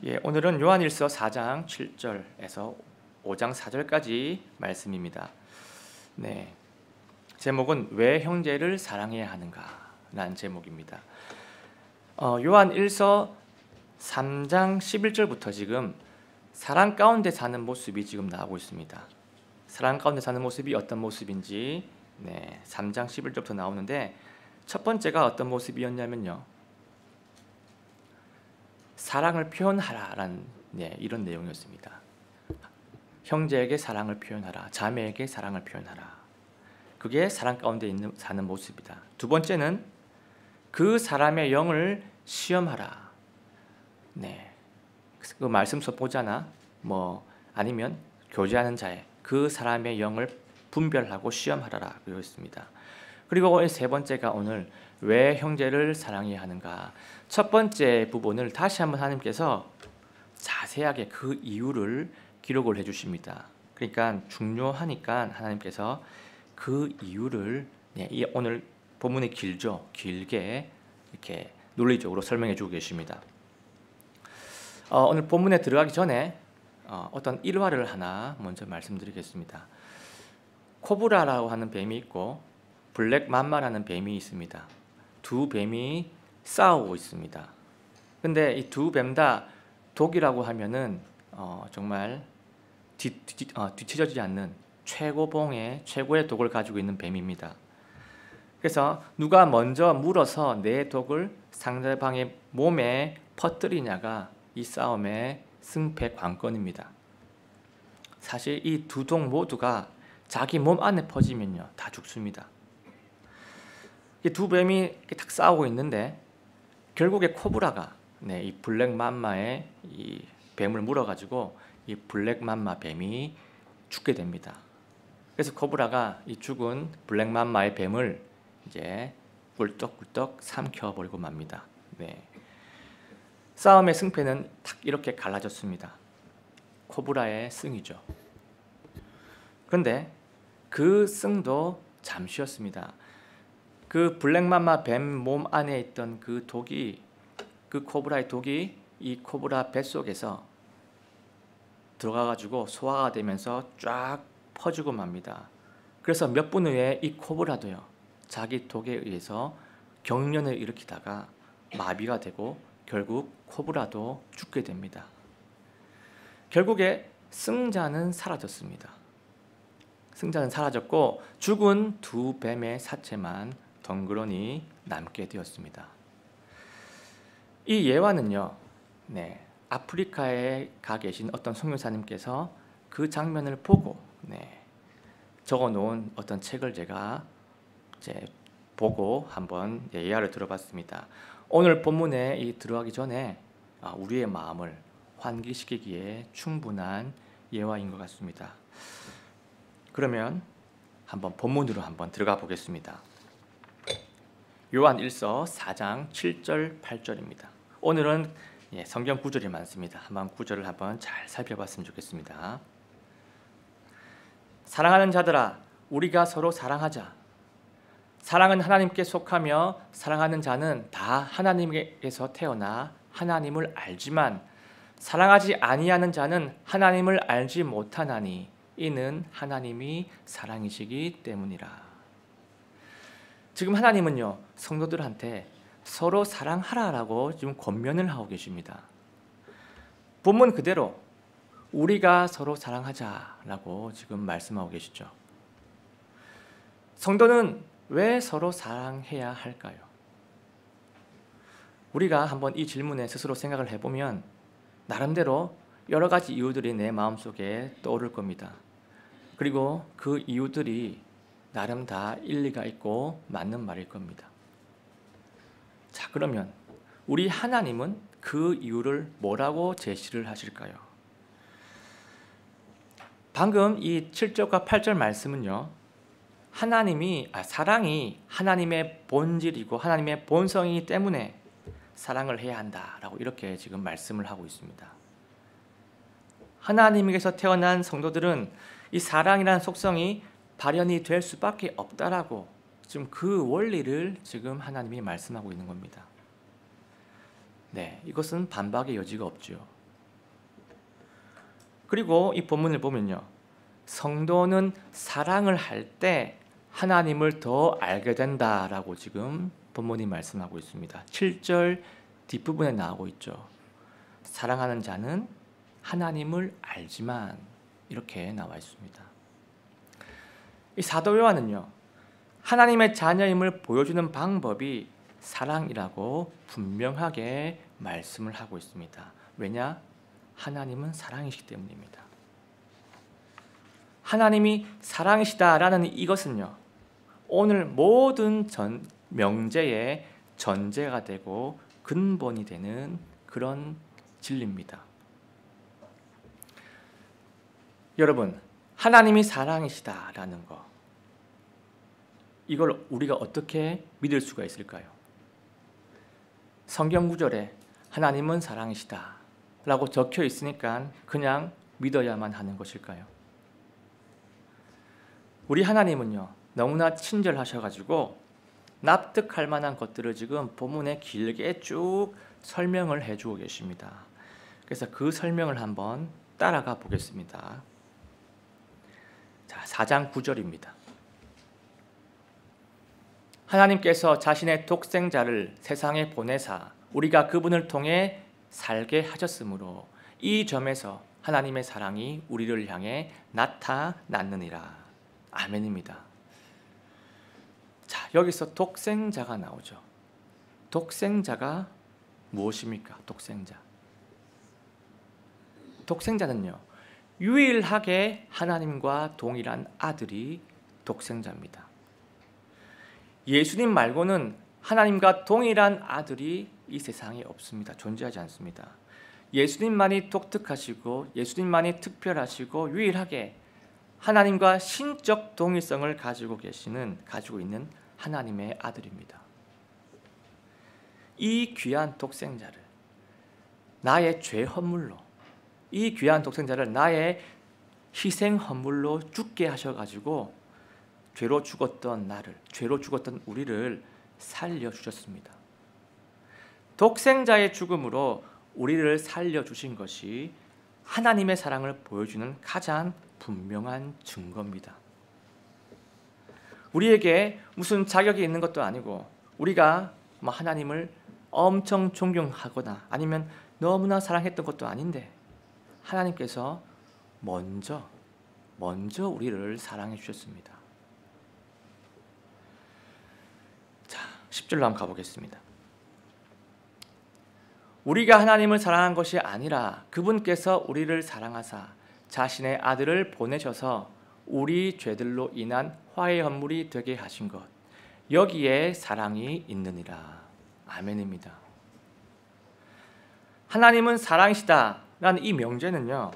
오늘은 요한일서 4장 7절에서 5장 4절까지 말씀입니다. 제목은 왜 형제를 사랑해야 하는가 라는 제목입니다. 요한일서 3장 11절부터 지금 사랑 가운데 사는 모습이 지금 나오고 있습니다. 사랑 가운데 사는 모습이 어떤 모습인지 3장 11절부터 나오는데, 첫 번째가 어떤 모습이었냐면요, 사랑을 표현하라라는 이런 내용이었습니다. 형제에게 사랑을 표현하라, 자매에게 사랑을 표현하라. 그게 사랑 가운데 사는 모습이다. 두 번째는 그 사람의 영을 시험하라. 그 말씀서 보잖아. 아니면 교제하는 자의 그 사람의 영을 분별하고 시험하라 그랬습니다. 그리고 세 번째가 오늘 왜 형제를 사랑해야 하는가. 첫 번째 부분을 다시 한번 하나님께서 자세하게 그 이유를 기록을 해주십니다. 그러니까 중요하니까 하나님께서 그 이유를 오늘 본문이 길죠. 길게 이렇게 논리적으로 설명해 주고 계십니다. 오늘 본문에 들어가기 전에 어떤 일화를 하나 먼저 말씀드리겠습니다. 코브라라고 하는 뱀이 있고 블랙 맘마라는 뱀이 있습니다. 두 뱀이 싸우고 있습니다. 근데 이 두 뱀 다 독이라고 하면은 정말 뒤처지지 않는 최고의 독을 가지고 있는 뱀입니다. 그래서 누가 먼저 물어서 내 독을 상대방의 몸에 퍼뜨리냐가 이 싸움의 승패 관건입니다. 사실 이 두 독 모두가 자기 몸 안에 퍼지면요 다 죽습니다. 이 두 뱀이 이렇게 딱 싸우고 있는데 결국에 코브라가 이 블랙 맘마의 이 뱀을 물어가지고 이 블랙 맘마 뱀이 죽게 됩니다. 그래서 코브라가 이 죽은 블랙 맘마의 뱀을 이제 꿀떡꿀떡 삼켜버리고 맙니다. 싸움의 승패는 딱 이렇게 갈라졌습니다. 코브라의 승이죠. 그런데 그 승도 잠시였습니다. 그 블랙맘마 뱀 몸 안에 있던 그 독이, 그 코브라의 독이 이 코브라 뱃속에서 들어가가지고 소화가 되면서 쫙 퍼지고 맙니다. 그래서 몇 분 후에 이 코브라도요 자기 독에 의해서 경련을 일으키다가 마비가 되고 결국 코브라도 죽게 됩니다. 결국에 승자는 사라졌습니다. 승자는 사라졌고 죽은 두 뱀의 사체만 덩그러니 남게 되었습니다. 이 예화는요, 아프리카에 가 계신 어떤 선교사님께서 그 장면을 보고 적어놓은 어떤 책을 제가 보고 한번 예화를 들어봤습니다. 오늘 본문에 들어가기 전에 우리의 마음을 환기시키기에 충분한 예화인 것 같습니다. 그러면 한번 본문으로 한번 들어가 보겠습니다. 요한일서 4장 7절 8절입니다. 오늘은 성경 구절이 많습니다. 한번 구절을 한번 잘 살펴봤으면 좋겠습니다. 사랑하는 자들아, 우리가 서로 사랑하자. 사랑은 하나님께 속하며 사랑하는 자는 다 하나님께서 태어나 하나님을 알지만 사랑하지 아니하는 자는 하나님을 알지 못하나니 이는 하나님이 사랑이시기 때문이라. 지금 하나님은요 성도들한테 서로 사랑하라라고 지금 권면을 하고 계십니다. 본문 그대로 우리가 서로 사랑하자라고 지금 말씀하고 계시죠. 성도는 왜 서로 사랑해야 할까요? 우리가 한번 이 질문에 스스로 생각을 해보면 나름대로 여러 가지 이유들이 내 마음속에 떠오를 겁니다. 그리고 그 이유들이 나름 다 일리가 있고 맞는 말일 겁니다. 자, 그러면 우리 하나님은 그 이유를 뭐라고 제시를 하실까요? 방금 이 7절과 8절 말씀은요, 사랑이 하나님의 본질이고 하나님의 본성이기 때문에 사랑을 해야 한다라고 이렇게 지금 말씀을 하고 있습니다. 하나님에게서 태어난 성도들은 이 사랑이라는 속성이 발현이 될 수밖에 없다라고 지금 그 원리를 지금 하나님이 말씀하고 있는 겁니다. 이것은 반박의 여지가 없죠. 그리고 이 본문을 보면요, 성도는 사랑을 할 때 하나님을 더 알게 된다라고 지금 본문이 말씀하고 있습니다. 7절 뒷부분에 나오고 있죠. 사랑하는 자는 하나님을 알지만, 이렇게 나와 있습니다. 이 사도 요한은요, 하나님의 자녀임을 보여주는 방법이 사랑이라고 분명하게 말씀을 하고 있습니다. 왜냐? 하나님은 사랑이시기 때문입니다. 하나님이 사랑이시다라는 이것은요, 오늘 모든 명제의 전제가 되고 근본이 되는 그런 진리입니다. 여러분, 하나님이 사랑이시다라는 거, 이걸 우리가 어떻게 믿을 수가 있을까요? 성경 구절에 하나님은 사랑이시다 라고 적혀 있으니까 그냥 믿어야만 하는 것일까요? 우리 하나님은요, 너무나 친절하셔가지고 납득할 만한 것들을 지금 본문에 길게 쭉 설명을 해주고 계십니다. 그래서 그 설명을 한번 따라가 보겠습니다. 자, 4장 9절입니다. 하나님께서 자신의 독생자를 세상에 보내사 우리가 그분을 통해 살게 하셨으므로 이 점에서 하나님의 사랑이 우리를 향해 나타났느니라. 아멘입니다. 자, 여기서 독생자가 나오죠. 독생자가 무엇입니까? 독생자는요, 유일하게 하나님과 동일한 아들이 독생자입니다. 예수님 말고는 하나님과 동일한 아들이 이 세상에 없습니다. 존재하지 않습니다. 예수님만이 독특하시고 예수님만이 특별하시고 유일하게 하나님과 신적 동일성을 가지고 있는 하나님의 아들입니다. 이 귀한 독생자를 나의 죄 허물로, 이 귀한 독생자를 나의 희생 허물로 죽게 하셔가지고 죄로 죽었던 나를, 죄로 죽었던 우리를 살려주셨습니다. 독생자의 죽음으로 우리를 살려주신 것이 하나님의 사랑을 보여주는 가장 분명한 증거입니다. 우리에게 무슨 자격이 있는 것도 아니고 우리가 하나님을 엄청 존경하거나 아니면 너무나 사랑했던 것도 아닌데 하나님께서 먼저 우리를 사랑해 주셨습니다. 자, 10절로 한번 가보겠습니다. 우리가 하나님을 사랑한 것이 아니라 그분께서 우리를 사랑하사 자신의 아들을 보내셔서 우리 죄들로 인한 화해 헌물이 되게 하신 것, 여기에 사랑이 있느니라. 아멘입니다. 하나님은 사랑이시다라는 이 명제는요,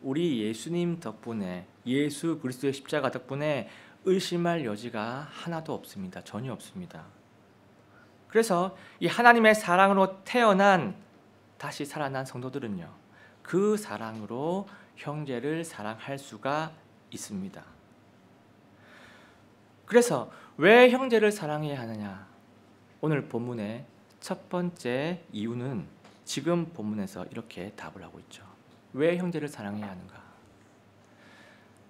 우리 예수님 덕분에, 예수 그리스도의 십자가 덕분에 의심할 여지가 하나도 없습니다. 전혀 없습니다. 그래서 이 하나님의 사랑으로 태어난 다시 살아난 성도들은요, 그 사랑으로 형제를 사랑할 수가 있습니다. 그래서 왜 형제를 사랑해야 하느냐? 오늘 본문의 첫 번째 이유는 지금 본문에서 이렇게 답을 하고 있죠. 왜 형제를 사랑해야 하는가?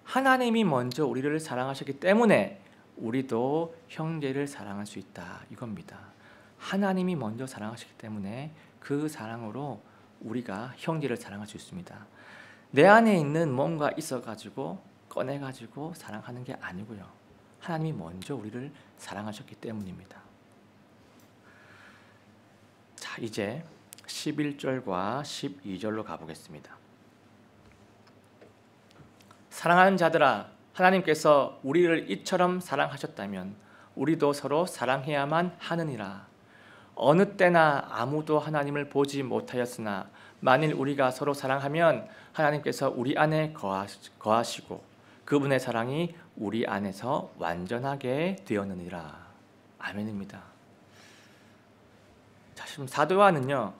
하나님이 먼저 우리를 사랑하셨기 때문에 우리도 형제를 사랑할 수 있다, 이겁니다. 하나님이 먼저 사랑하셨기 때문에 그 사랑으로 우리가 형제를 사랑할 수 있습니다. 내 안에 있는 뭔가 있어가지고 꺼내가지고 사랑하는 게 아니고요, 하나님이 먼저 우리를 사랑하셨기 때문입니다. 자, 이제 11절과 12절로 가보겠습니다. 사랑하는 자들아, 하나님께서 우리를 이처럼 사랑하셨다면 우리도 서로 사랑해야만 하느니라. 어느 때나 아무도 하나님을 보지 못하였으나 만일 우리가 서로 사랑하면 하나님께서 우리 안에 거하시고 그분의 사랑이 우리 안에서 완전하게 되었느니라. 아멘입니다. 자, 지금 사도 요한은요,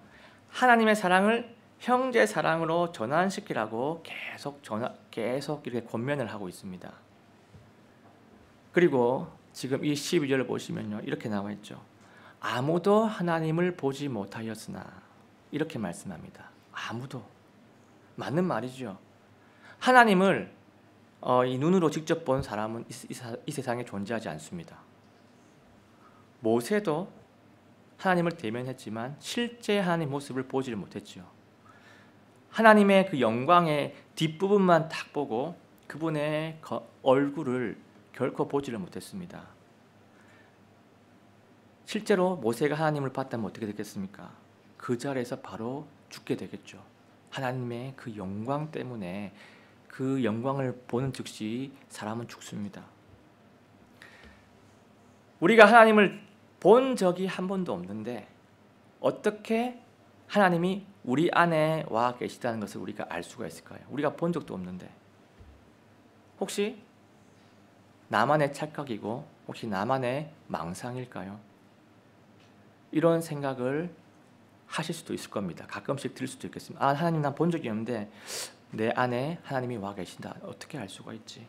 하나님의 사랑을 형제 사랑으로 전환시키라고 계속 이렇게 권면을 하고 있습니다. 그리고 지금 이 12절을 보시면요, 이렇게 나와 있죠. 아무도 하나님을 보지 못하였으나, 이렇게 말씀합니다. 아무도. 맞는 말이죠. 하나님을 이 눈으로 직접 본 사람은 이 세상에 존재하지 않습니다. 모세도 하나님을 대면했지만 실제 하나님 모습을 보지를 못했지요. 하나님의 그 영광의 뒷부분만 딱 보고 그분의 얼굴을 결코 보지를 못했습니다. 실제로 모세가 하나님을 봤다면 어떻게 됐겠습니까? 그 자리에서 바로 죽게 되겠죠. 하나님의 그 영광 때문에 그 영광을 보는 즉시 사람은 죽습니다. 우리가 하나님을 본 적이 한 번도 없는데 어떻게 하나님이 우리 안에 와 계시다는 것을 우리가 알 수가 있을까요? 우리가 본 적도 없는데 혹시 나만의 착각이고 혹시 나만의 망상일까요? 이런 생각을 하실 수도 있을 겁니다. 가끔씩 들 수도 있겠습니다. 하나님 난 본 적이 없는데 내 안에 하나님이 와 계신다. 어떻게 알 수가 있지?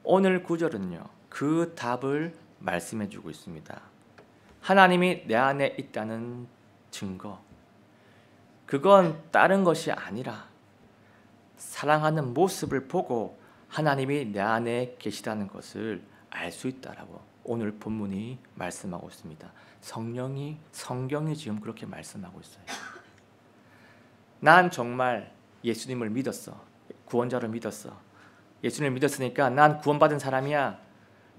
오늘 구절은요. 그 답을 말씀해 주고 있습니다. 하나님이 내 안에 있다는 증거. 그건 다른 것이 아니라 사랑하는 모습을 보고 하나님이 내 안에 계시다는 것을 알 수 있다라고 오늘 본문이 말씀하고 있습니다. 성경이 지금 그렇게 말씀하고 있어요. 난 정말 예수님을 믿었어. 구원자를 믿었어. 예수님을 믿었으니까 난 구원받은 사람이야.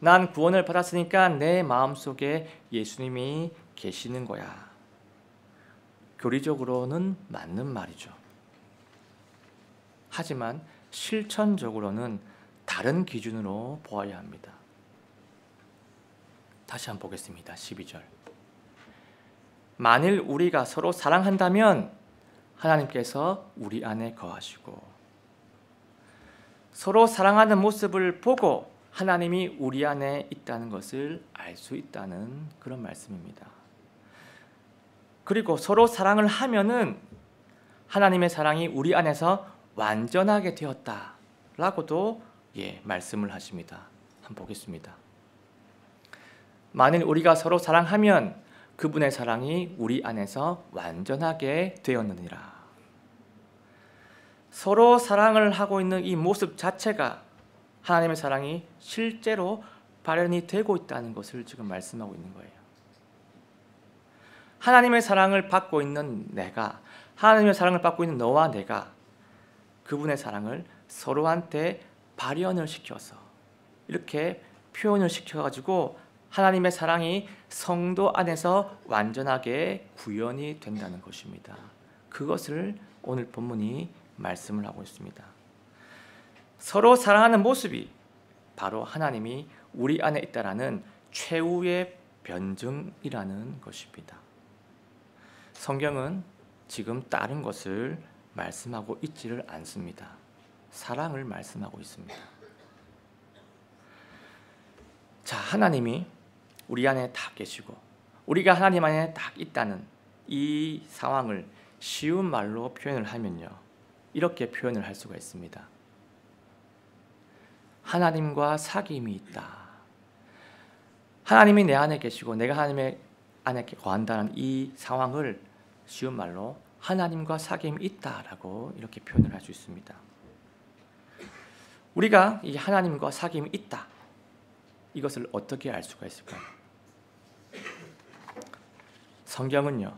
난 구원을 받았으니까 내 마음속에 예수님이 계시는 거야. 교리적으로는 맞는 말이죠. 하지만 실천적으로는 다른 기준으로 보아야 합니다. 다시 한번 보겠습니다. 12절. 만일 우리가 서로 사랑한다면 하나님께서 우리 안에 거하시고 서로 사랑하는 모습을 보고 하나님이 우리 안에 있다는 것을 알 수 있다는 그런 말씀입니다. 그리고 서로 사랑을 하면은 하나님의 사랑이 우리 안에서 완전하게 되었다라고도 말씀을 하십니다. 한번 보겠습니다. 만일 우리가 서로 사랑하면 그분의 사랑이 우리 안에서 완전하게 되었느니라. 서로 사랑을 하고 있는 이 모습 자체가 하나님의 사랑이 실제로 발현이 되고 있다는 것을 지금 말씀하고 있는 거예요. 하나님의 사랑을 받고 있는 내가, 하나님의 사랑을 받고 있는 너와 내가 그분의 사랑을 서로한테 발현을 시켜서 이렇게 표현을 시켜가지고 하나님의 사랑이 성도 안에서 완전하게 구현이 된다는 것입니다. 그것을 오늘 본문이 말씀을 하고 있습니다. 서로 사랑하는 모습이 바로 하나님이 우리 안에 있다라는 최후의 변증이라는 것입니다. 성경은 지금 다른 것을 말씀하고 있지를 않습니다. 사랑을 말씀하고 있습니다. 자, 하나님이 우리 안에 딱 계시고 우리가 하나님 안에 딱 있다는 이 상황을 쉬운 말로 표현을 하면요. 이렇게 표현을 할 수가 있습니다. 하나님과 사귐이 있다. 하나님이 내 안에 계시고 내가 하나님의 안에 거한다는 이 상황을 쉬운 말로 하나님과 사귐이 있다라고 이렇게 표현을 할 수 있습니다. 우리가 이 하나님과 사귐이 있다. 이것을 어떻게 알 수가 있을까요? 성경은요.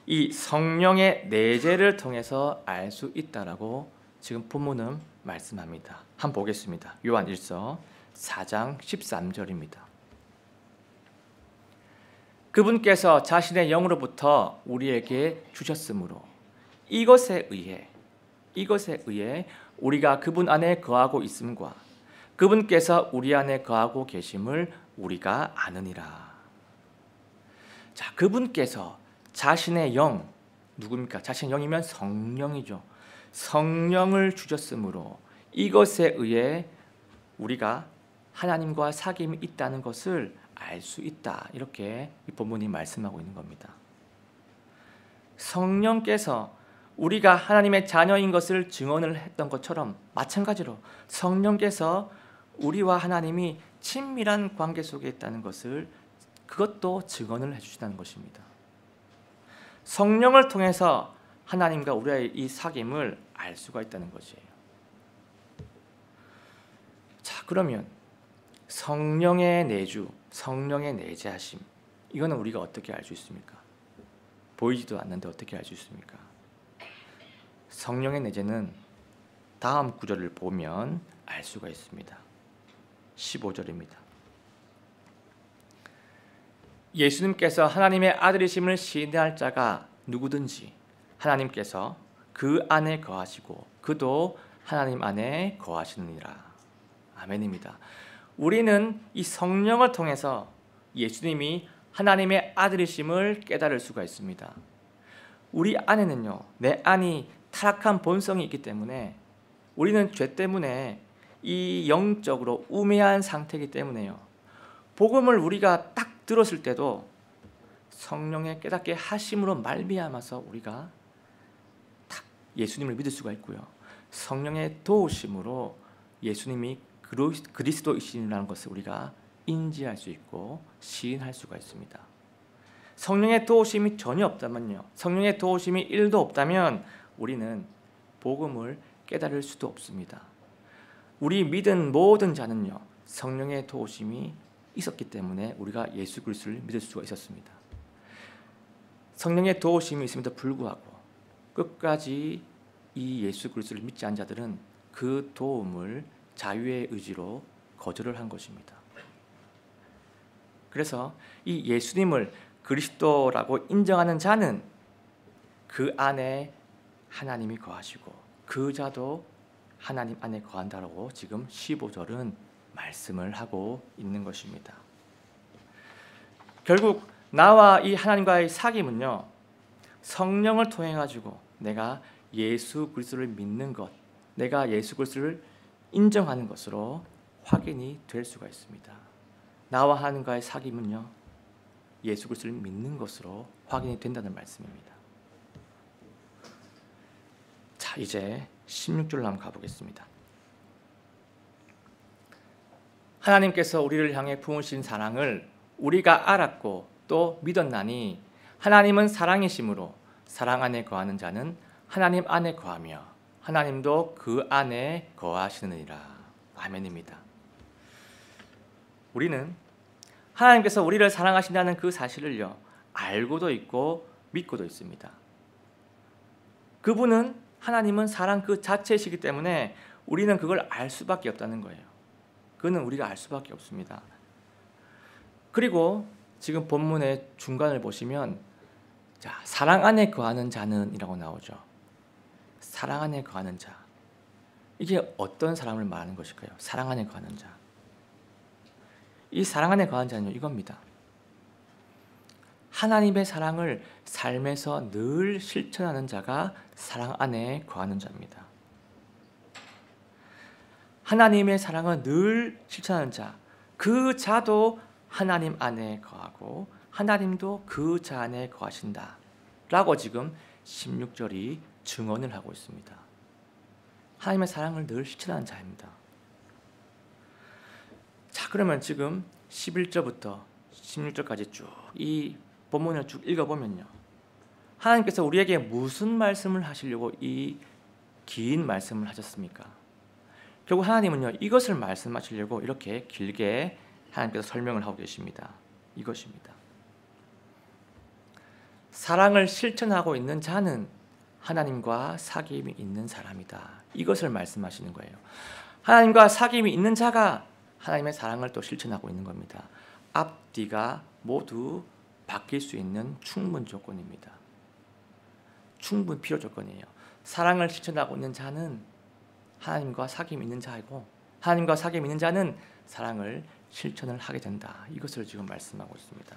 이 성령의 내재를 통해서 알 수 있다라고 지금 본문은 말씀합니다. 한번 보겠습니다. 요한 1서 4장 13절입니다. 그분께서 자신의 영으로부터 우리에게 주셨으므로 이것에 의해 우리가 그분 안에 거하고 있음과 그분께서 우리 안에 거하고 계심을 우리가 아느니라. 자, 그분께서 자신의 영, 누굽니까? 자신의 영이면 성령이죠. 성령을 주셨으므로 이것에 의해 우리가 하나님과 사귐이 있다는 것을 알 수 있다. 이렇게 이 본문이 말씀하고 있는 겁니다. 성령께서 우리가 하나님의 자녀인 것을 증언을 했던 것처럼 마찬가지로 성령께서 우리와 하나님이 친밀한 관계 속에 있다는 것을 그것도 증언을 해주시다는 것입니다. 성령을 통해서 하나님과 우리의 이 사귐을 알 수가 있다는 것이에요. 자, 그러면 성령의 내주, 성령의 내재하심, 이거는 우리가 어떻게 알 수 있습니까? 보이지도 않는데 어떻게 알 수 있습니까? 성령의 내재는 다음 구절을 보면 알 수가 있습니다. 15절입니다. 예수님께서 하나님의 아들이심을 시인할 자가 누구든지 하나님께서 그 안에 거하시고 그도 하나님 안에 거하시느니라. 아멘입니다. 우리는 이 성령을 통해서 예수님이 하나님의 아들이심을 깨달을 수가 있습니다. 우리 안에는요, 내 안이 타락한 본성이 있기 때문에 우리는 죄 때문에 이 영적으로 우매한 상태이기 때문에요. 복음을 우리가 딱 들었을 때도 성령의 깨닫게 하심으로 말미암아서 우리가 딱 예수님을 믿을 수가 있고요. 성령의 도우심으로 예수님이 그리스도이시라는 것을 우리가 인지할 수 있고 시인할 수가 있습니다. 성령의 도우심이 전혀 없다면요, 성령의 도우심이 1도 없다면 우리는 복음을 깨달을 수도 없습니다. 우리 믿은 모든 자는요, 성령의 도우심이 있었기 때문에 우리가 예수 그리스도를 믿을 수가 있었습니다. 성령의 도우심이 있음에도 불구하고 끝까지 이 예수 그리스도를 믿지 않은 자들은 그 도움을 자유의 의지로 거절을 한 것입니다. 그래서 이 예수님을 그리스도라고 인정하는 자는 그 안에 하나님이 거하시고 그 자도 하나님 안에 거한다라고 지금 15절은 말씀을 하고 있는 것입니다. 결국 나와 이 하나님과의 사귐은요, 성령을 통해 가지고 내가 예수 그리스도를 믿는 것, 내가 예수 그리스도를 인정하는 것으로 확인이 될 수가 있습니다. 나와 하나님과의 사귐은요, 예수 그리스도를 믿는 것으로 확인이 된다는 말씀입니다. 자, 이제 16절로 한번 가보겠습니다. 하나님께서 우리를 향해 품으신 사랑을 우리가 알았고 또 믿었나니 하나님은 사랑이심으로 사랑 안에 거하는 자는 하나님 안에 거하며 하나님도 그 안에 거하시느니라. 아멘입니다. 우리는 하나님께서 우리를 사랑하신다는 그 사실을요, 알고도 있고 믿고도 있습니다. 그분은, 하나님은 사랑 그 자체이시기 때문에 우리는 그걸 알 수밖에 없다는 거예요. 그거는 우리가 알 수밖에 없습니다. 그리고 지금 본문의 중간을 보시면, 자, 사랑 안에 거하는 자는 이라고 나오죠. 사랑 안에 거하는 자, 이게 어떤 사람을 말하는 것일까요? 사랑 안에 거하는 자, 이 사랑 안에 거하는 자는요, 이겁니다. 하나님의 사랑을 삶에서 늘 실천하는 자가 사랑 안에 거하는 자입니다. 하나님의 사랑을 늘 실천하는 자, 그 자도 하나님 안에 거하고 하나님도 그 자 안에 거하신다 라고 지금 16절이 증언을 하고 있습니다. 하나님의 사랑을 늘 실천하는 자입니다. 자, 그러면 지금 11절부터 16절까지 쭉 이 본문을 쭉 읽어보면요, 하나님께서 우리에게 무슨 말씀을 하시려고 이 긴 말씀을 하셨습니까? 결국 하나님은요, 이것을 말씀하시려고 이렇게 길게 하나님께서 설명을 하고 계십니다. 이것입니다. 사랑을 실천하고 있는 자는 하나님과 사귐이 있는 사람이다. 이것을 말씀하시는 거예요. 하나님과 사귐이 있는 자가 하나님의 사랑을 또 실천하고 있는 겁니다. 앞뒤가 모두 바뀔 수 있는 충분 조건입니다. 충분 필요 조건이에요. 사랑을 실천하고 있는 자는 하나님과 사귐이 있는 자이고 하나님과 사귐이 있는 자는 사랑을 실천을 하게 된다. 이것을 지금 말씀하고 있습니다.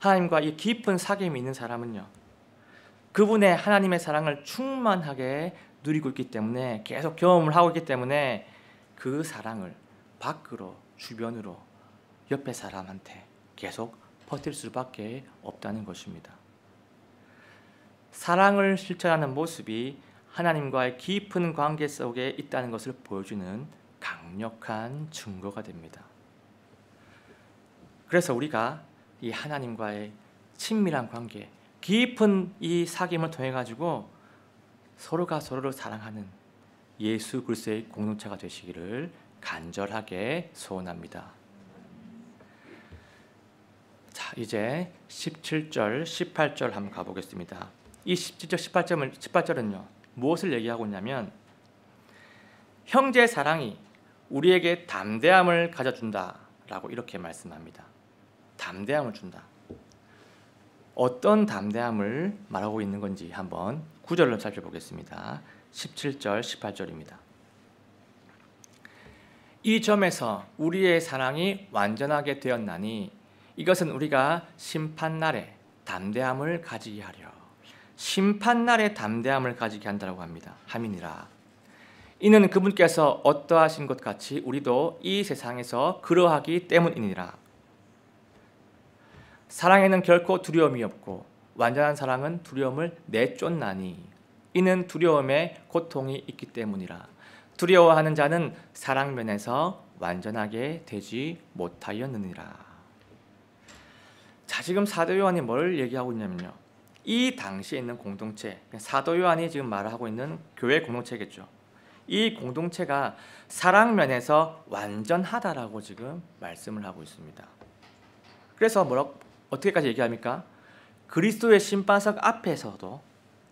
하나님과 이 깊은 사귐이 있는 사람은요, 그분의 하나님의 사랑을 충만하게 누리고 있기 때문에, 계속 경험을 하고 있기 때문에 그 사랑을 밖으로, 주변으로, 옆에 사람한테 계속 퍼뜨릴 수밖에 없다는 것입니다. 사랑을 실천하는 모습이 하나님과의 깊은 관계 속에 있다는 것을 보여주는 강력한 증거가 됩니다. 그래서 우리가 이 하나님과의 친밀한 관계, 깊은 이 사귐을 통해 가지고 서로가 서로를 사랑하는 예수 그리스도의 공동체가 되시기를 간절하게 소원합니다. 자, 이제 17절, 18절 한번 가보겠습니다. 이 17절, 18절은요. 무엇을 얘기하고 있냐면 형제 사랑이 우리에게 담대함을 가져준다라고 이렇게 말씀합니다. 담대함을 준다. 어떤 담대함을 말하고 있는 건지 한번 구절로 살펴보겠습니다. 17절, 18절입니다. 이 점에서 우리의 사랑이 완전하게 되었나니 이것은 우리가 심판날에 담대함을 가지게 하려. 심판날에 담대함을 가지게 한다고 합니다. 함이니라. 이는 그분께서 어떠하신 것 같이 우리도 이 세상에서 그러하기 때문이니라. 사랑에는 결코 두려움이 없고 완전한 사랑은 두려움을 내쫓나니 이는 두려움에 고통이 있기 때문이라. 두려워하는 자는 사랑 면에서 완전하게 되지 못하였느니라. 자, 지금 사도 요한이 뭘 얘기하고 있냐면요. 이 당시에 있는 공동체, 사도 요한이 지금 말하고 있는 교회 공동체겠죠. 이 공동체가 사랑 면에서 완전하다라고 지금 말씀을 하고 있습니다. 그래서 어떻게까지 얘기합니까? 그리스도의 심판석 앞에서도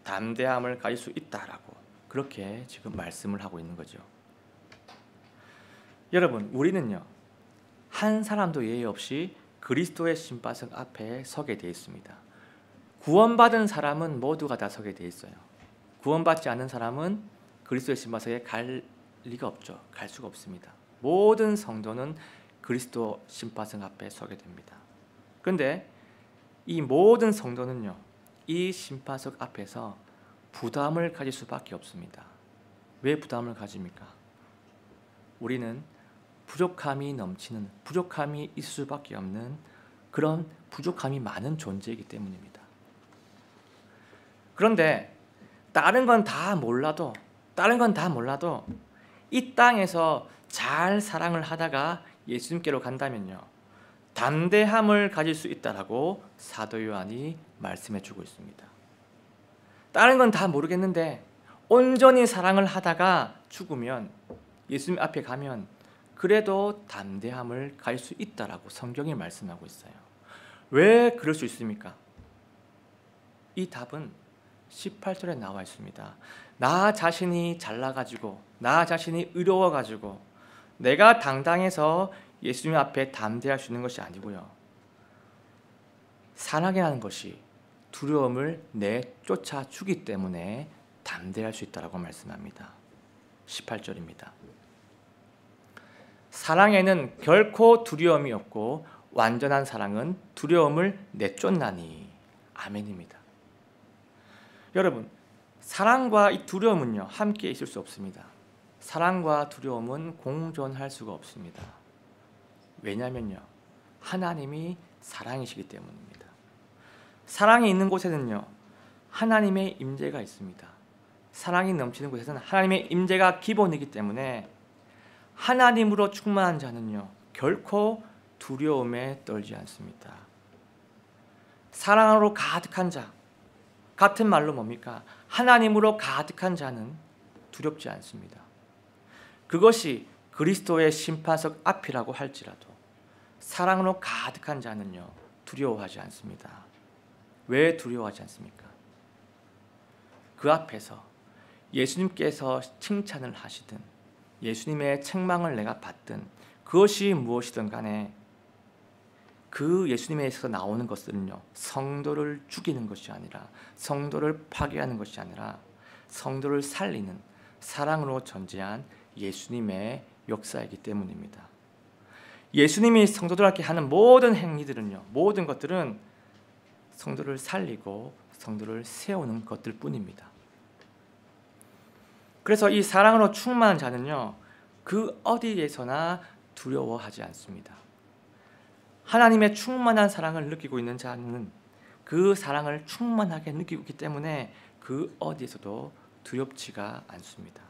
담대함을 가질 수 있다라고 그렇게 지금 말씀을 하고 있는 거죠. 여러분, 우리는요 한 사람도 예외 없이 그리스도의 심판석 앞에 서게 되어 있습니다. 구원받은 사람은 모두가 다 서게 되어 있어요. 구원받지 않은 사람은 그리스도의 심판석에 갈 리가 없죠. 갈 수가 없습니다. 모든 성도는 그리스도 심판석 앞에 서게 됩니다. 그런데 이 모든 성도는요 이 심판석 앞에서 부담을 가질 수밖에 없습니다. 왜 부담을 가집니까? 우리는 부족함이 넘치는, 부족함이 있을 수밖에 없는 그런 부족함이 많은 존재이기 때문입니다. 그런데 다른 건 다 몰라도 이 땅에서 잘 사랑을 하다가 예수님께로 간다면요 담대함을 가질 수 있다라고 사도 요한이 말씀해 주고 있습니다. 다른 건 다 모르겠는데 온전히 사랑을 하다가 죽으면, 예수님 앞에 가면 그래도 담대함을 가질 수 있다라고 성경이 말씀하고 있어요. 왜 그럴 수 있습니까? 이 답은 18절에 나와 있습니다. 나 자신이 잘나가지고, 나 자신이 의로워가지고 내가 당당해서 예수님 앞에 담대할 수 있는 것이 아니고요. 사랑이라는 것이 두려움을 내쫓아 주기 때문에 담대할 수 있다라고 말씀합니다. 18절입니다. 사랑에는 결코 두려움이 없고 완전한 사랑은 두려움을 내쫓나니. 아멘입니다. 여러분, 사랑과 이 두려움은요 함께 있을 수 없습니다. 사랑과 두려움은 공존할 수가 없습니다. 왜냐면요 하나님이 사랑이시기 때문입니다. 사랑이 있는 곳에는요 하나님의 임재가 있습니다. 사랑이 넘치는 곳에서는 하나님의 임재가 기본이기 때문에 하나님으로 충만한 자는요 결코 두려움에 떨지 않습니다. 사랑으로 가득한 자, 같은 말로 뭡니까? 하나님으로 가득한 자는 두렵지 않습니다. 그것이 그리스도의 심판석 앞이라고 할지라도 사랑으로 가득한 자는요 두려워하지 않습니다. 왜 두려워하지 않습니까? 그 앞에서 예수님께서 칭찬을 하시든 예수님의 책망을 내가 받든 그것이 무엇이든 간에 그 예수님에서 나오는 것들은요 성도를 죽이는 것이 아니라, 성도를 파괴하는 것이 아니라 성도를 살리는 사랑으로 전제한 예수님의 역사이기 때문입니다. 예수님이 성도들에게 하는 모든 행위들은요, 모든 것들은 성도를 살리고 성도를 세우는 것들 뿐입니다. 그래서 이 사랑으로 충만한 자는요 그 어디에서나 두려워하지 않습니다. 하나님의 충만한 사랑을 느끼고 있는 자는 그 사랑을 충만하게 느끼고 있기 때문에 그 어디에서도 두렵지가 않습니다.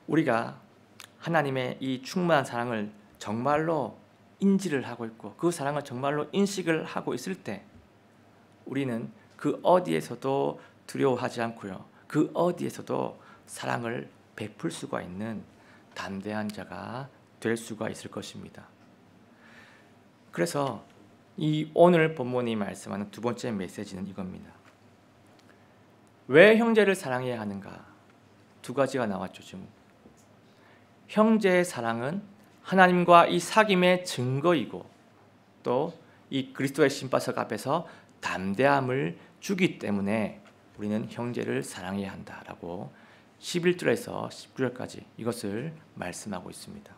우리가 하나님의 이 충만한 사랑을 정말로 인지를 하고 있고 그 사랑을 정말로 인식을 하고 있을 때 우리는 그 어디에서도 두려워하지 않고요. 그 어디에서도 사랑을 베풀 수가 있는 담대한 자가 될 수가 있을 것입니다. 그래서 이 오늘 본문이 말씀하는 두 번째 메시지는 이겁니다. 왜 형제를 사랑해야 하는가? 두 가지가 나왔죠. 지금 형제의 사랑은 하나님과 이 사귐의 증거이고 또 이 그리스도의 심바석 앞에서 담대함을 주기 때문에 우리는 형제를 사랑해야 한다라고 11절에서 19절까지 이것을 말씀하고 있습니다.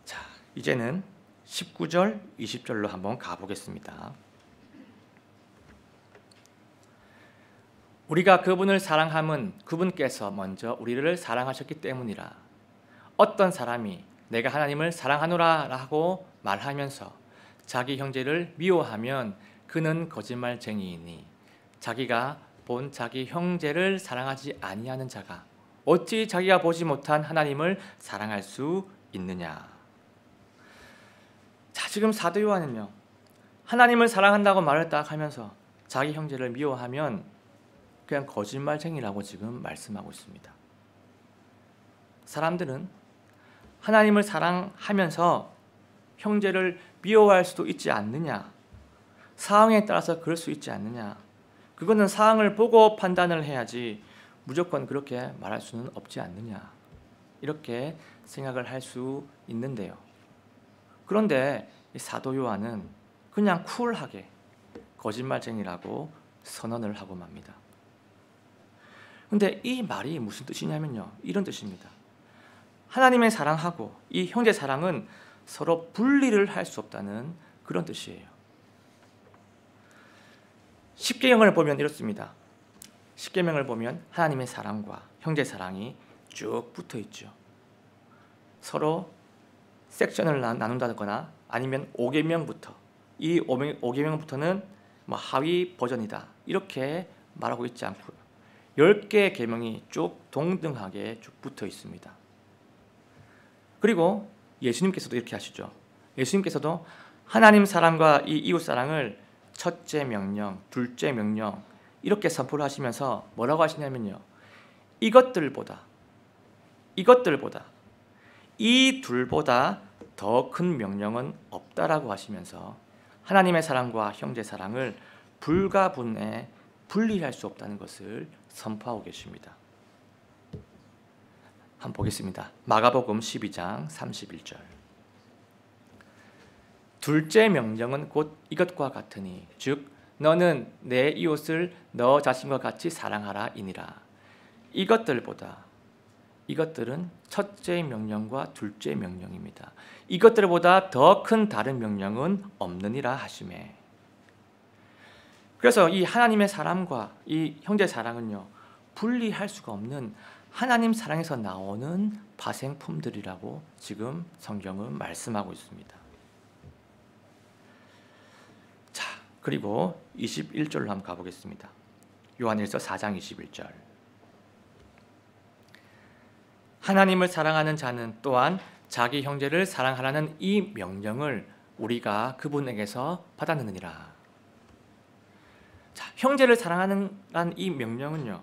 자, 이제는 19절, 20절로 한번 가보겠습니다. 우리가 그분을 사랑함은 그분께서 먼저 우리를 사랑하셨기 때문이라. 어떤 사람이 내가 하나님을 사랑하노라 하고 말하면서 자기 형제를 미워하면 그는 거짓말쟁이이니 자기가 본 자기 형제를 사랑하지 아니하는 자가 어찌 자기가 보지 못한 하나님을 사랑할 수 있느냐. 자, 지금 사도 요한은요, 하나님을 사랑한다고 말을 딱 하면서 자기 형제를 미워하면 그냥 거짓말쟁이라고 지금 말씀하고 있습니다. 사람들은 하나님을 사랑하면서 형제를 미워할 수도 있지 않느냐, 상황에 따라서 그럴 수 있지 않느냐, 그거는 상황을 보고 판단을 해야지 무조건 그렇게 말할 수는 없지 않느냐, 이렇게 생각을 할 수 있는데요. 그런데 이 사도 요한은 그냥 쿨하게 거짓말쟁이라고 선언을 하고 맙니다. 근데 이 말이 무슨 뜻이냐면요, 이런 뜻입니다. 하나님의 사랑하고 이 형제 사랑은 서로 분리를 할 수 없다는 그런 뜻이에요. 십계명을 보면 이렇습니다. 십계명을 보면 하나님의 사랑과 형제 사랑이 쭉 붙어 있죠. 서로 섹션을 나눈다거나 아니면 5계명부터, 이 5계명부터는 뭐 하위 버전이다 이렇게 말하고 있지 않고요. 10개의 계명이 쭉 동등하게 쭉 붙어 있습니다. 그리고 예수님께서도 이렇게 하시죠. 예수님께서도 하나님 사랑과 이 이웃 사랑을 첫째 명령, 둘째 명령 이렇게 선포를 하시면서 뭐라고 하시냐면요, 이것들보다 이 둘보다 더 큰 명령은 없다라고 하시면서 하나님의 사랑과 형제 사랑을 불가분에 분리할 수 없다는 것을 선포하고 계십니다. 한번 보겠습니다. 마가복음 12장 31절. 둘째 명령은 곧 이것과 같으니 즉 너는 내 이웃을 너 자신과 같이 사랑하라 이니라. 이것들은 첫째 명령과 둘째 명령입니다. 이것들보다 더 큰 다른 명령은 없느니라 하시매. 그래서 이 하나님의 사랑과 이 형제 사랑은요, 분리할 수가 없는 하나님 사랑에서 나오는 파생품들이라고 지금 성경은 말씀하고 있습니다. 자, 그리고 21절로 한번 가보겠습니다. 요한일서 4장 21절. 하나님을 사랑하는 자는 또한 자기 형제를 사랑하라는 이 명령을 우리가 그분에게서 받았느니라. 자, 형제를 사랑하는 이 명령은요,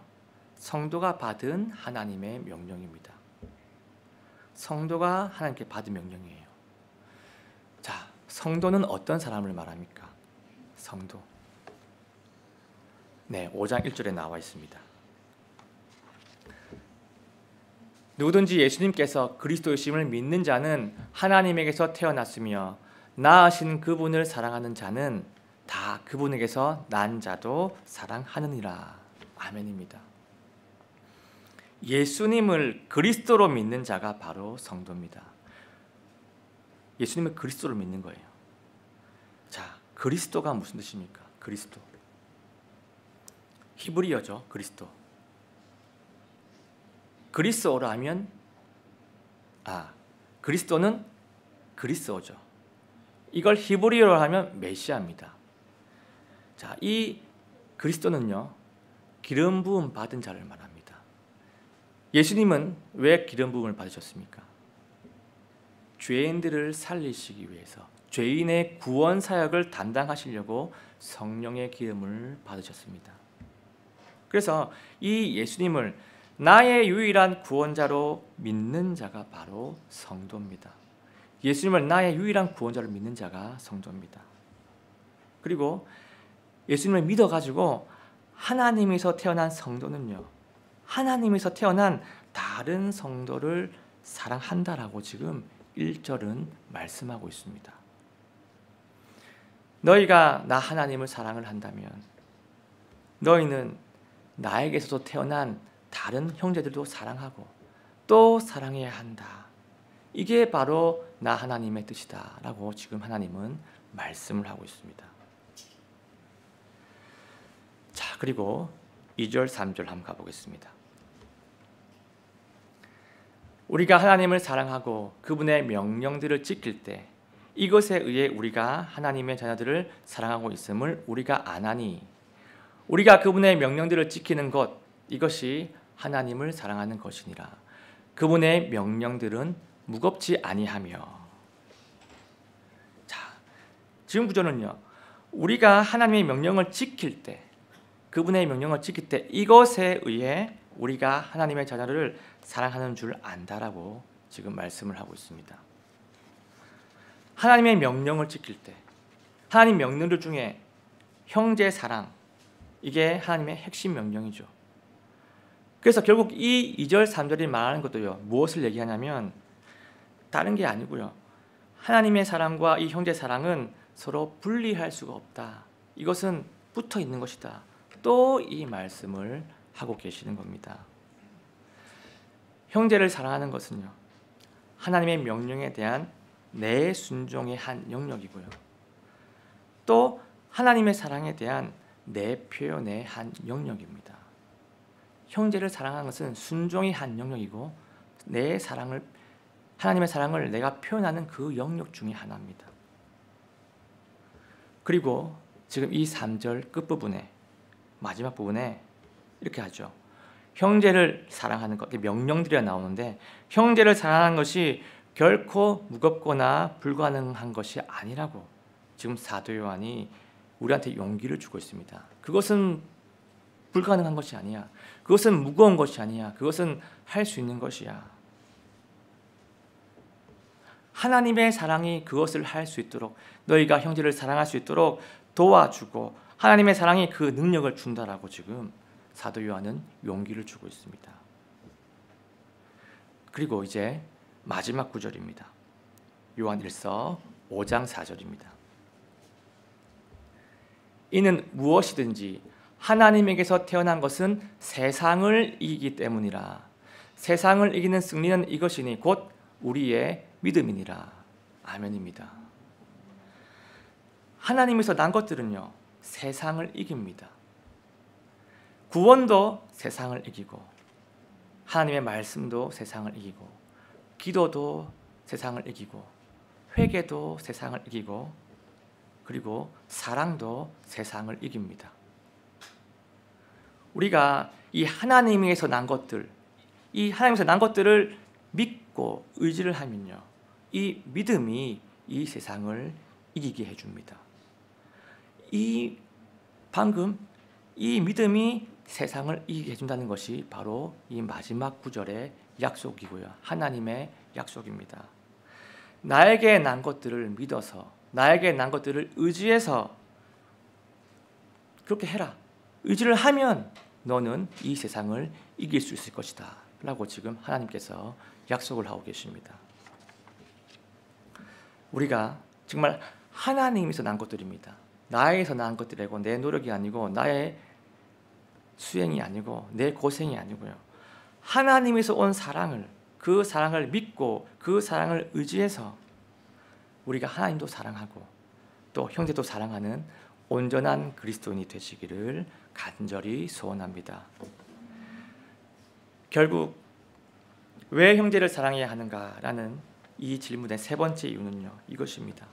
성도가 받은 하나님의 명령입니다. 성도가 하나님께 받은 명령이에요. 자, 성도는 어떤 사람을 말합니까? 성도. 네, 5장 1절에 나와 있습니다. 누구든지 예수님께서 그리스도이심을 믿는 자는 하나님에게서 태어났으며 낳으신 그분을 사랑하는 자는 다 그분에게서 난 자도 사랑하느니라. 아멘입니다. 예수님을 그리스도로 믿는 자가 바로 성도입니다. 예수님을 그리스도로 믿는 거예요. 자, 그리스도가 무슨 뜻입니까? 그리스도. 히브리어죠, 그리스도. 그리스어로 하면 그리스도는 그리스어죠. 이걸 히브리어로 하면 메시아입니다. 자, 이 그리스도는요, 기름 부음 받은 자를 말합니다. 예수님은 왜 기름 부음을 받으셨습니까? 죄인들을 살리시기 위해서, 죄인의 구원 사역을 담당하시려고 성령의 기름을 받으셨습니다. 그래서 이 예수님을 나의 유일한 구원자로 믿는 자가 바로 성도입니다. 예수님을 나의 유일한 구원자로 믿는 자가 성도입니다. 그리고 예수님을 믿어가지고 하나님에서 태어난 성도는요, 하나님에서 태어난 다른 성도를 사랑한다라고 지금 1절은 말씀하고 있습니다. 너희가 나 하나님을 사랑을 한다면 너희는 나에게서도 태어난 다른 형제들도 사랑하고 또 사랑해야 한다. 이게 바로 나 하나님의 뜻이다 라고 지금 하나님은 말씀을 하고 있습니다. 자, 그리고 2절 3절 한번 가보겠습니다. 우리가 하나님을 사랑하고 그분의 명령들을 지킬 때 이것에 의해 우리가 하나님의 자녀들을 사랑하고 있음을 우리가 아나니, 우리가 그분의 명령들을 지키는 것, 이것이 하나님을 사랑하는 것이니라. 그분의 명령들은 무겁지 아니하며. 자, 지금 구절은요, 우리가 하나님의 명령을 지킬 때, 그분의 명령을 지킬 때 이것에 의해 우리가 하나님의 자녀를 사랑하는 줄 안다라고 지금 말씀을 하고 있습니다. 하나님의 명령을 지킬 때, 하나님 명령들 중에 형제 사랑, 이게 하나님의 핵심 명령이죠. 그래서 결국 이 2절 3절이 말하는 것도요, 무엇을 얘기하냐면 다른 게 아니고요, 하나님의 사랑과 이 형제 사랑은 서로 분리할 수가 없다. 이것은 붙어 있는 것이다. 또 이 말씀을 하고 계시는 겁니다. 형제를 사랑하는 것은요, 하나님의 명령에 대한 내 순종의 한 영역이고요, 또 하나님의 사랑에 대한 내 표현의 한 영역입니다. 형제를 사랑하는 것은 순종의 한 영역이고 내 사랑을, 하나님의 사랑을 내가 표현하는 그 영역 중에 하나입니다. 그리고 지금 이 3절 끝부분에, 마지막 부분에 이렇게 하죠. 형제를 사랑하는 것, 명령들이 나오는데 형제를 사랑하는 것이 결코 무겁거나 불가능한 것이 아니라고 지금 사도 요한이 우리한테 용기를 주고 있습니다. 그것은 불가능한 것이 아니야. 그것은 무거운 것이 아니야. 그것은 할 수 있는 것이야. 하나님의 사랑이 그것을 할 수 있도록, 너희가 형제를 사랑할 수 있도록 도와주고 하나님의 사랑이 그 능력을 준다라고 지금 사도 요한은 용기를 주고 있습니다. 그리고 이제 마지막 구절입니다. 요한 1서 5장 4절입니다. 이는 무엇이든지 하나님에게서 태어난 것은 세상을 이기기 때문이라. 세상을 이기는 승리는 이것이니 곧 우리의 믿음이니라. 아멘입니다. 하나님에서 난 것들은요, 세상을 이깁니다. 구원도 세상을 이기고, 하나님의 말씀도 세상을 이기고, 기도도 세상을 이기고, 회개도 세상을 이기고, 그리고 사랑도 세상을 이깁니다. 우리가 이 하나님에서 난 것들, 이 하나님에서 난 것들을 믿고 의지를 하면요, 이 믿음이 이 세상을 이기게 해줍니다. 방금 이 믿음이 세상을 이기게 해준다는 것이 바로 이 마지막 구절의 약속이고요, 하나님의 약속입니다. 나에게 난 것들을 믿어서, 나에게 난 것들을 의지해서 그렇게 해라. 의지를 하면 너는 이 세상을 이길 수 있을 것이다 라고 지금 하나님께서 약속을 하고 계십니다. 우리가 정말 하나님에서 난 것들입니다. 나에게서 난 것들이고, 내 노력이 아니고, 나의 수행이 아니고, 내 고생이 아니고요, 하나님에서 온 사랑을, 그 사랑을 믿고 그 사랑을 의지해서 우리가 하나님도 사랑하고 또 형제도 사랑하는 온전한 그리스도인이 되시기를 간절히 소원합니다. 결국 왜 형제를 사랑해야 하는가라는 이 질문의 세 번째 이유는요, 이것입니다.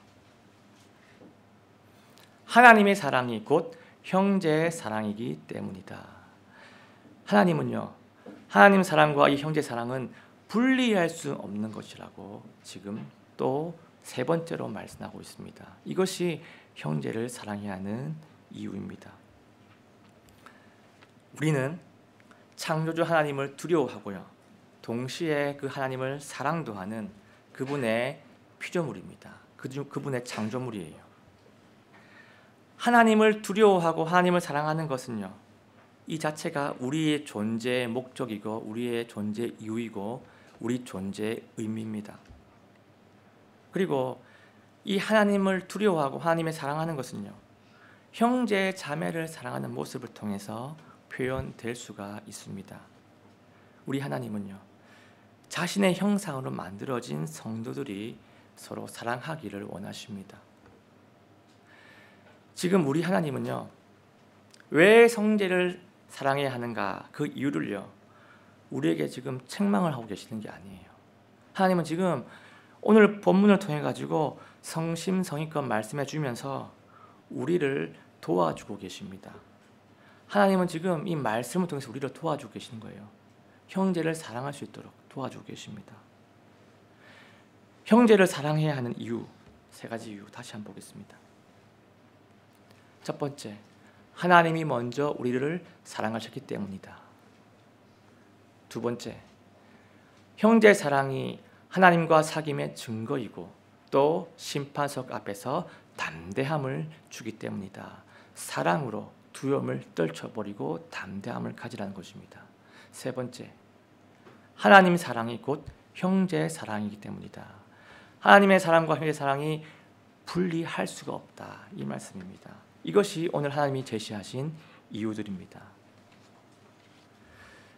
하나님의 사랑이 곧 형제의 사랑이기 때문이다. 하나님은요, 하나님 사랑과 이 형제 사랑은 분리할 수 없는 것이라고 지금 또 세 번째로 말씀하고 있습니다. 이것이 형제를 사랑해야 하는 이유입니다. 우리는 창조주 하나님을 두려워하고요, 동시에 그 하나님을 사랑도 하는 그분의 피조물입니다. 그분의 창조물이에요. 하나님을 두려워하고 하나님을 사랑하는 것은요, 이 자체가 우리의 존재의 목적이고 우리의 존재 이유이고 우리 존재의 의미입니다. 그리고 이 하나님을 두려워하고 하나님을 사랑하는 것은요, 형제 자매를 사랑하는 모습을 통해서 표현될 수가 있습니다. 우리 하나님은요, 자신의 형상으로 만들어진 성도들이 서로 사랑하기를 원하십니다. 지금 우리 하나님은요, 왜 형제를 사랑해야 하는가, 그 이유를요, 우리에게 지금 책망을 하고 계시는 게 아니에요. 하나님은 지금 오늘 본문을 통해 가지고 성심성의껏 말씀해 주면서 우리를 도와주고 계십니다. 하나님은 지금 이 말씀을 통해서 우리를 도와주고 계시는 거예요. 형제를 사랑할 수 있도록 도와주고 계십니다. 형제를 사랑해야 하는 이유, 세 가지 이유 다시 한번 보겠습니다. 첫 번째, 하나님이 먼저 우리를 사랑하셨기 때문이다. 두 번째, 형제 사랑이 하나님과 사귐의 증거이고 또 심판석 앞에서 담대함을 주기 때문이다. 사랑으로 두려움을 떨쳐버리고 담대함을 가지라는 것입니다. 세 번째, 하나님 사랑이 곧 형제 사랑이기 때문이다. 하나님의 사랑과 형제 사랑이 분리할 수가 없다, 이 말씀입니다. 이것이 오늘 하나님이 제시하신 이유들입니다.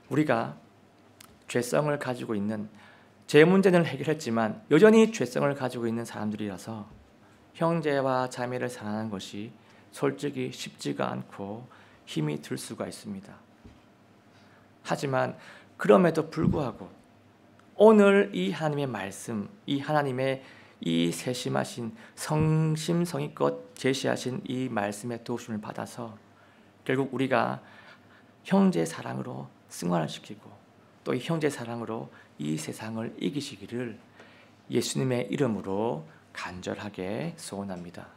우리가 죄성을 가지고 있는, 제 문제는 해결했지만 여전히 죄성을 가지고 있는 사람들이라서 형제와 자매를 사랑하는 것이 솔직히 쉽지가 않고 힘이 들 수가 있습니다. 하지만 그럼에도 불구하고 오늘 이 하나님의 말씀, 이 하나님의 이 세심하신 성심성의껏 제시하신 이 말씀의 도우심을 받아서 결국 우리가 형제 사랑으로 승화를 시키고 또 이 형제 사랑으로 이 세상을 이기시기를 예수님의 이름으로 간절하게 소원합니다.